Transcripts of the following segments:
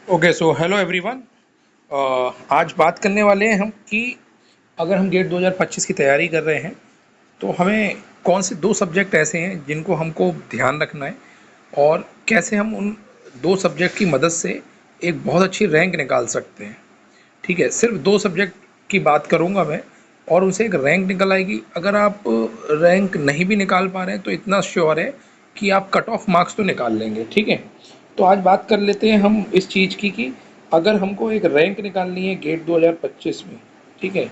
Okay, so hello everyone. आज बात करने वाले हैं हम कि अगर हम गेट 2025 की तैयारी कर रहे हैं तो हमें कौन से दो सब्जेक्ट ऐसे हैं जिनको हमको ध्यान रखना है और कैसे हम उन दो सब्जेक्ट की मदद से एक बहुत अच्छी रैंक निकाल सकते हैं। ठीक है, सिर्फ दो सब्जेक्ट की बात करूंगा मैं और उनसे एक रैंक निकल आएगी। अगर आप रैंक नहीं भी निकाल पा रहे हैं तो इतना श्योर है कि आप कट ऑफ मार्क्स तो निकाल लेंगे। ठीक है, तो आज बात कर लेते हैं हम इस चीज़ की कि अगर हमको एक रैंक निकालनी है गेट 2025 में। ठीक है,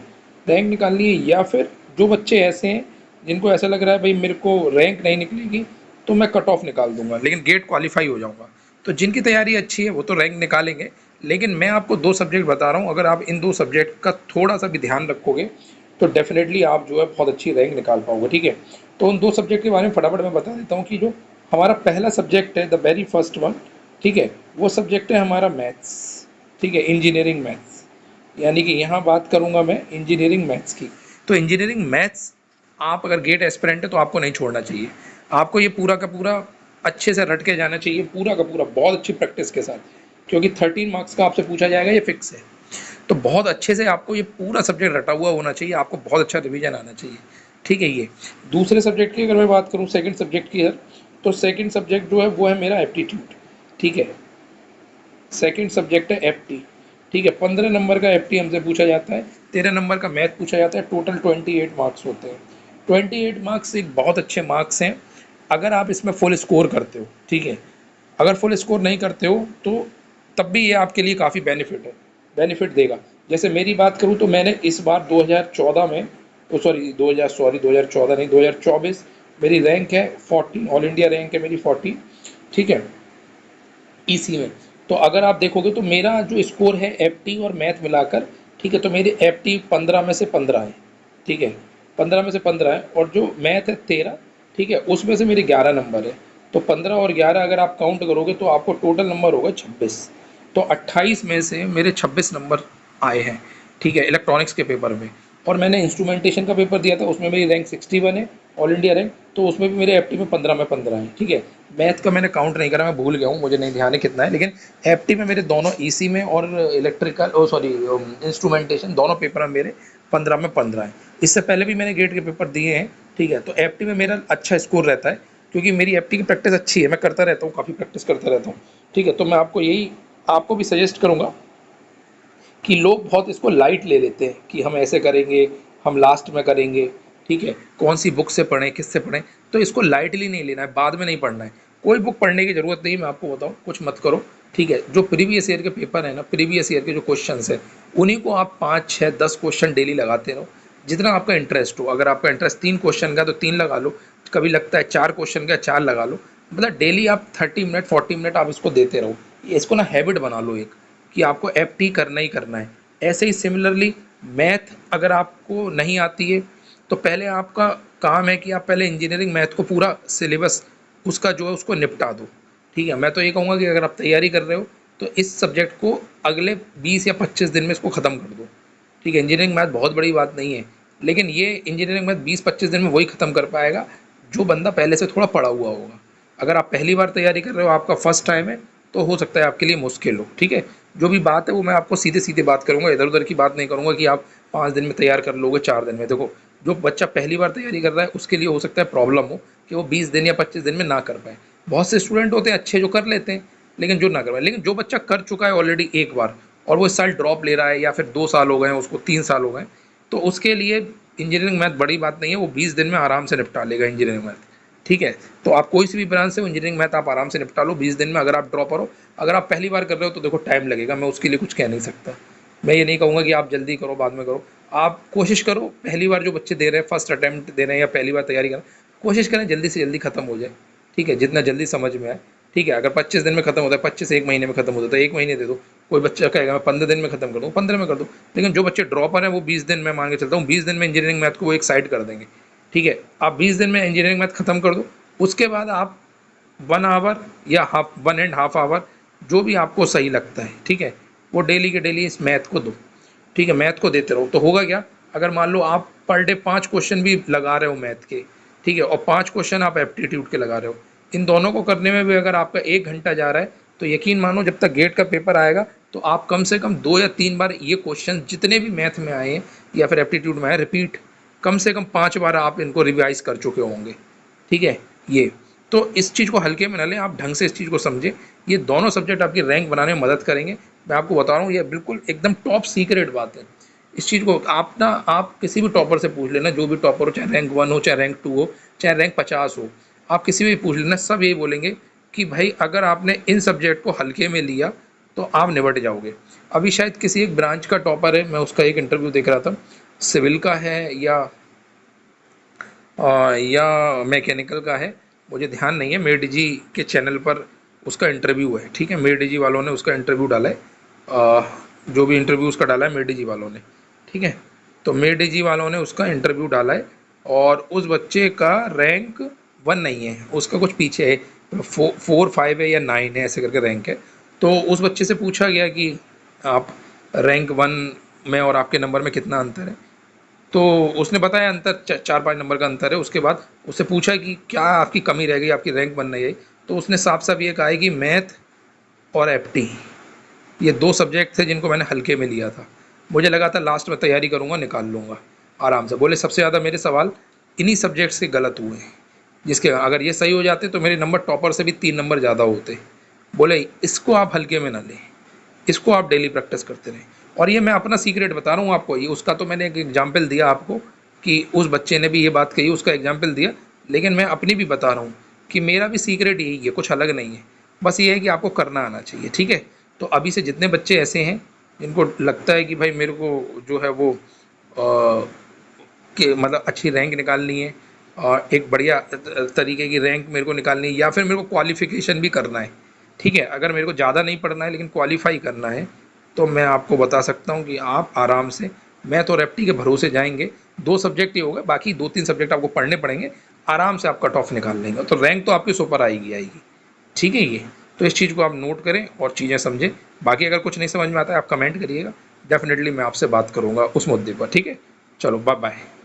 रैंक निकालनी है या फिर जो बच्चे ऐसे हैं जिनको ऐसा लग रहा है भाई मेरे को रैंक नहीं निकलेगी तो मैं कट ऑफ निकाल दूंगा लेकिन गेट क्वालिफाई हो जाऊंगा, तो जिनकी तैयारी अच्छी है वो तो रैंक निकालेंगे। लेकिन मैं आपको दो सब्जेक्ट बता रहा हूँ, अगर आप इन दो सब्जेक्ट का थोड़ा सा भी ध्यान रखोगे तो डेफिनेटली आप जो है बहुत अच्छी रैंक निकाल पाओगे। ठीक है, तो उन दो सब्जेक्ट के बारे में फटाफट मैं बता देता हूँ कि जो हमारा पहला सब्जेक्ट है, द वेरी फर्स्ट वन, ठीक है, वो सब्जेक्ट है हमारा मैथ्स। ठीक है, इंजीनियरिंग मैथ्स, यानी कि यहाँ बात करूँगा मैं इंजीनियरिंग मैथ्स की। तो इंजीनियरिंग मैथ्स आप अगर गेट एस्पिरेंट है तो आपको नहीं छोड़ना चाहिए। आपको ये पूरा का पूरा अच्छे से रट के जाना चाहिए, पूरा का पूरा बहुत अच्छी प्रैक्टिस के साथ, क्योंकि 13 मार्क्स का आपसे पूछा जाएगा, ये फिक्स है। तो बहुत अच्छे से आपको ये पूरा सब्जेक्ट रटा हुआ होना चाहिए, आपको बहुत अच्छा रिवीजन आना चाहिए। ठीक है, ये दूसरे सब्जेक्ट की अगर मैं बात करूँ, सेकंड सब्जेक्ट की है, तो सेकंड सब्जेक्ट जो है वो है मेरा एप्टीट्यूड। ठीक है, सेकंड सब्जेक्ट है एफटी। ठीक है, 15 नंबर का एफटी हमसे पूछा जाता है, 13 नंबर का मैथ पूछा जाता है, टोटल 28 मार्क्स होते हैं। 28 मार्क्स एक बहुत अच्छे मार्क्स हैं अगर आप इसमें फुल स्कोर करते हो। ठीक है, अगर फुल स्कोर नहीं करते हो तो तब भी ये आपके लिए काफ़ी बेनिफिट है, बेनिफिट देगा। जैसे मेरी बात करूँ तो मैंने इस बार 2014 में, ओ सॉरी 2014 नहीं, 2024 मेरी रैंक है 40, ऑल इंडिया रैंक है मेरी 40। ठीक है, ईसी में। तो अगर आप देखोगे तो मेरा जो स्कोर है एफटी और मैथ मिलाकर, ठीक है, तो मेरी एफटी 15 में से 15 है। ठीक है, 15 में से 15 है और जो मैथ है 13। ठीक है, उसमें से मेरे 11 नंबर है। तो 15 और 11 अगर आप काउंट करोगे तो आपको टोटल नंबर होगा 26। तो 28 में से मेरे 26 नंबर आए हैं। ठीक है, इलेक्ट्रॉनिक्स के पेपर में। और मैंने इंस्ट्रूमेंटेशन का पेपर दिया था, उसमें मेरी रैंक 61 है, ऑल इंडिया रैंक, तो उसमें भी मेरे एफटी में 15 में 15 है। ठीक है, मैथ का मैंने काउंट नहीं करा, मैं भूल गया हूँ, मुझे नहीं ध्यान है कितना है, लेकिन एफटी में मेरे दोनों ईसी में और इलेक्ट्रिकल, ओ सॉरी, इंस्ट्रूमेंटेशन, दोनों पेपर में मेरे 15 में 15 है। इससे पहले भी मैंने गेट के पेपर दिए हैं। ठीक है, तो एफटी में मेरा अच्छा स्कोर रहता है क्योंकि मेरी एफटी की प्रैक्टिस अच्छी है, मैं करता रहता हूँ, काफ़ी प्रैक्टिस करता रहता हूँ। ठीक है, तो मैं आपको यही, आपको भी सजेस्ट करूँगा कि लोग बहुत इसको लाइट ले लेते हैं कि हम ऐसे करेंगे, हम लास्ट में करेंगे। ठीक है, कौन सी बुक से पढ़ें, किससे पढ़ें, तो इसको लाइटली नहीं लेना है, बाद में नहीं पढ़ना है। कोई बुक पढ़ने की ज़रूरत नहीं, मैं आपको बताऊँ, कुछ मत करो। ठीक है, जो प्रीवियस ईयर के पेपर है ना, प्रीवियस ईयर के जो क्वेश्चन है उन्हीं को आप 5 6 10 क्वेश्चन डेली लगाते रहो, जितना आपका इंटरेस्ट हो। अगर आपका इंटरेस्ट 3 क्वेश्चन का तो 3 लगा लो, कभी लगता है 4 क्वेश्चन का 4 लगा लो। मतलब डेली आप 30 मिनट 40 मिनट आप इसको देते रहो, इसको ना हैबिट बना लो एक, कि आपको एफटी करना ही करना है। ऐसे ही सिमिलरली मैथ अगर आपको नहीं आती है तो पहले आपका काम है कि आप पहले इंजीनियरिंग मैथ को पूरा सिलेबस उसका जो है उसको निपटा दो। ठीक है, मैं तो ये कहूँगा कि अगर आप तैयारी कर रहे हो तो इस सब्जेक्ट को अगले 20 या 25 दिन में इसको ख़त्म कर दो। ठीक है, इंजीनियरिंग मैथ बहुत बड़ी बात नहीं है, लेकिन ये इंजीनियरिंग मैथ 20 25 दिन में वही ख़त्म कर पाएगा जो बंदा पहले से थोड़ा पढ़ा हुआ होगा। अगर आप पहली बार तैयारी कर रहे हो, आपका फर्स्ट टाइम है, तो हो सकता है आपके लिए मुश्किल हो। ठीक है, जो भी बात है वो मैं आपको सीधे सीधे बात करूँगा, इधर उधर की बात नहीं करूँगा कि आप 5 दिन में तैयार कर लोगे, 4 दिन में। देखो, जो बच्चा पहली बार तैयारी कर रहा है उसके लिए हो सकता है प्रॉब्लम हो कि वो 20 दिन या 25 दिन में ना कर पाए। बहुत से स्टूडेंट होते हैं अच्छे जो कर लेते हैं, लेकिन जो ना कर पाए। लेकिन जो बच्चा कर चुका है ऑलरेडी एक बार और वो इस साल ड्रॉप ले रहा है या फिर 2 साल हो गए हैं उसको, 3 साल हो गए, तो उसके लिए इंजीनियरिंग मैथ बड़ी बात नहीं है, वो 20 दिन में आराम से निपटा लेगा इंजीनियरिंग मैथ। ठीक है, तो आप कोई सी भी ब्रांच से इंजीनियरिंग मैथ आप आराम से निपटा लो 20 दिन में, अगर आप ड्रॉप करो। अगर आप पहली बार कर रहे हो तो देखो टाइम लगेगा, मैं उसके लिए कुछ कह नहीं सकता। मैं ये नहीं कहूँगा कि आप जल्दी करो बाद में करो, आप कोशिश करो। पहली बार जो बच्चे दे रहे हैं, फर्स्ट अटैम्प्ट दे रहे हैं या पहली बार तैयारी कर रहे हैं, कोशिश करें जल्दी से जल्दी खत्म हो जाए। ठीक है, जितना जल्दी समझ में आए। ठीक है, अगर 25 दिन में खत्म होता है, 25 एक महीने में खत्म होता है तो एक महीने दे दो। कोई बच्चा कहेगा मैं 15 दिन में खत्म कर दूँ, 15 में कर दो। लेकिन जो बच्चे ड्रॉपर हैं वो 20 दिन में, मान के चलता हूँ 20 दिन में इंजीनियरिंग मैथ को वो एक साइड कर देंगे। ठीक है, आप 20 दिन में इंजीनियरिंग मैथ खत्म कर दो, उसके बाद आप 1 आवर या हाफ 1.5 आवर, जो भी आपको सही लगता है, ठीक है, वो डेली के डेली इस मैथ को दो। ठीक है, मैथ को देते रहो, तो होगा क्या, अगर मान लो आप पर डे 5 क्वेश्चन भी लगा रहे हो मैथ के, ठीक है, और 5 क्वेश्चन आप एप्टीट्यूड के लगा रहे हो, इन दोनों को करने में भी अगर आपका 1 घंटा जा रहा है तो यकीन मानो जब तक गेट का पेपर आएगा तो आप कम से कम 2 या 3 बार ये क्वेश्चन जितने भी मैथ में आए हैं या फिर एप्टीट्यूड में आए रिपीट, कम से कम 5 बार आप इनको रिवाइज कर चुके होंगे। ठीक है, ये तो इस चीज़ को हल्के में ना लें, आप ढंग से इस चीज़ को समझें। ये दोनों सब्जेक्ट आपकी रैंक बनाने में मदद करेंगे। मैं आपको बता रहा हूँ, ये बिल्कुल एकदम टॉप सीक्रेट बात है। इस चीज़ को आप किसी भी टॉपर से पूछ लेना, जो भी टॉपर हो, चाहे रैंक 1 हो, चाहे रैंक 2 हो, चाहे रैंक 50 हो, आप किसी भी पूछ लेना, सब यही बोलेंगे कि भाई अगर आपने इन सब्जेक्ट को हल्के में लिया तो आप निपट जाओगे। अभी शायद किसी एक ब्रांच का टॉपर है, मैं उसका एक इंटरव्यू देख रहा था, सिविल का है या मैकेनिकल का है, मुझे ध्यान नहीं है। मेड जी के चैनल पर उसका इंटरव्यू है। ठीक है, मेड जी वालों ने उसका इंटरव्यू डाला है, जो भी इंटरव्यू उसका डाला है मेड जी वालों ने। ठीक है, तो मेड जी वालों ने उसका इंटरव्यू डाला है और उस बच्चे का रैंक 1 नहीं है, उसका कुछ पीछे है, 4 5 है या 9 है, ऐसे करके रैंक है। तो उस बच्चे से पूछा गया कि आप रैंक 1 में और आपके नंबर में कितना अंतर है, तो उसने बताया अंतर 4-5 नंबर का अंतर है। उसके बाद उससे पूछा कि क्या आपकी कमी रह गई, आपकी रैंक बन नहीं आई, तो उसने साफ साफ ये कहा है कि मैथ और एप्टी, ये 2 सब्जेक्ट थे जिनको मैंने हल्के में लिया था। मुझे लगा था लास्ट में तैयारी करूँगा, निकाल लूँगा आराम से। बोले सबसे ज़्यादा मेरे सवाल इन्हीं सब्जेक्ट से गलत हुए हैं, जिसके अगर ये सही हो जाते तो मेरे नंबर टॉपर से भी 3 नंबर ज़्यादा होते। बोले इसको आप हल्के में ना लें, इसको आप डेली प्रैक्टिस करते रहें। और ये मैं अपना सीक्रेट बता रहा हूँ आपको, ये उसका तो मैंने एक एग्जाम्पल दिया आपको कि उस बच्चे ने भी ये बात कही, उसका एग्जाम्पल दिया, लेकिन मैं अपनी भी बता रहा हूँ कि मेरा भी सीक्रेट यही है, कुछ अलग नहीं है। बस ये है कि आपको करना आना चाहिए। ठीक है, तो अभी से जितने बच्चे ऐसे हैं जिनको लगता है कि भाई मेरे को जो है वो कि मतलब अच्छी रैंक निकालनी है और एक बढ़िया तरीके की रैंक मेरे को निकालनी है, या फिर मेरे को क्वालिफिकेशन भी करना है। ठीक है, अगर मेरे को ज़्यादा नहीं पढ़ना है लेकिन क्वालिफाई करना है, तो मैं आपको बता सकता हूँ कि आप आराम से मैथ और एप्टी के भरोसे जाएंगे। 2 सब्जेक्ट ही होगा, बाकी 2-3 सब्जेक्ट आपको पढ़ने पड़ेंगे, आराम से आप कट ऑफ निकाल लेंगे, तो रैंक तो आपकी सुपर आएगी आएगी। ठीक है, ये तो इस चीज़ को आप नोट करें और चीज़ें समझें। बाकी अगर कुछ नहीं समझ में आता है आप कमेंट करिएगा, डेफिनेटली मैं आपसे बात करूँगा उस मुद्दे पर। ठीक है, चलो बाय बाय।